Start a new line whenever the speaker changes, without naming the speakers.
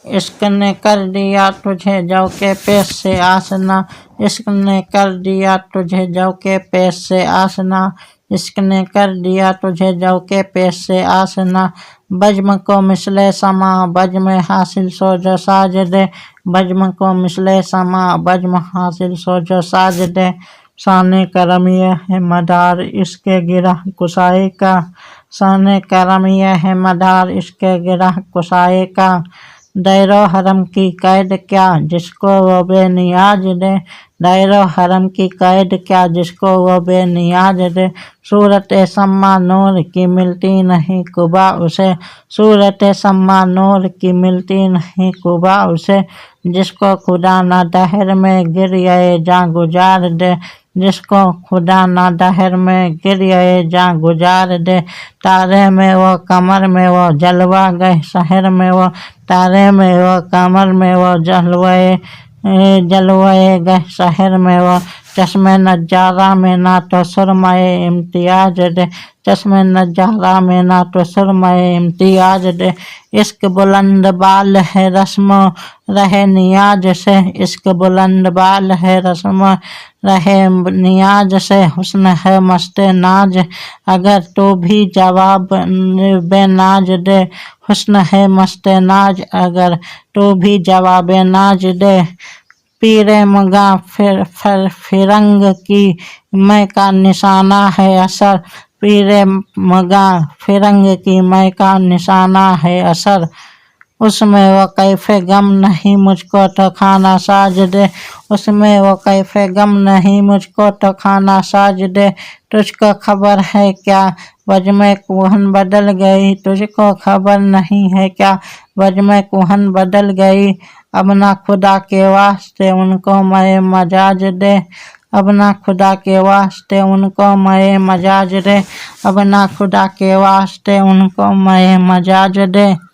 इश्क ने कर दिया तुझे जौ के पेश से आसना, इश्क ने कर दिया तुझे जौ के पेश से आसना, इश्क ने कर दिया तुझे जौ के पेश से आसना। बज्म को मिसले समा बज्म हासिल सो जो साज दे, बज्म को मिसले समा बज्म हासिल सो जो साज दे। शाने करम यह है मदार इसके गिरा कुसाए का, शाने करम यह है मदार इसके गिरा कुसाए का। दायरो हरम की कैद क्या जिसको वो बेनियाज दे, दायरो हरम की कैद क्या जिसको वो बेनियाज दे। सूरत सम्मा नूर की मिलती नहीं कुबा उसे, सूरत सम्मा नूर की मिलती नहीं कुबा उसे। जिसको खुदा ना दहर में गिरिए जा गुजार दे, जिसको खुदा ना दहर में गिरिए जा गुजार दे। तारे में वो कमर में वो जलवा गए शहर में वो, तारे में वो कमर में वो जलवाए गए शहर में वो। चश्मे नजारा में ना तो सुरमाए इम्तियाज दे, चश्मे नजारा में ना तो सुरमाए इम्तियाज दे। इश्क बुलंद बाल है रस्म रहे नियाज से, इश्क बुलंद बाल है रस्म रहे नियाज से। हुस्न है मस्त नाज अगर तो भी जवाब बेनाज दे, हुस्न है मस्त नाज अगर तो भी जवाब नाज दे। पीरे मगा फिरंग की मैं का निशाना है असर, पीरे मगा फिरंग की मैं का निशाना है असर। उसमें वो कैफे गम नहीं मुझको तो खाना साज दे, उसमें वो कैफे गम नहीं मुझको तो खाना साज दे। तुझको खबर है क्या वजह कुहन बदल गई, तुझको खबर नहीं है क्या वजह कुहन बदल गई। अब ना खुदा के वास्ते उनको मैं मजाज दे, अब ना खुदा के वास्ते उनको मैं मजाज दे, अब ना खुदा के वास्ते उनको मैं मजाज दे।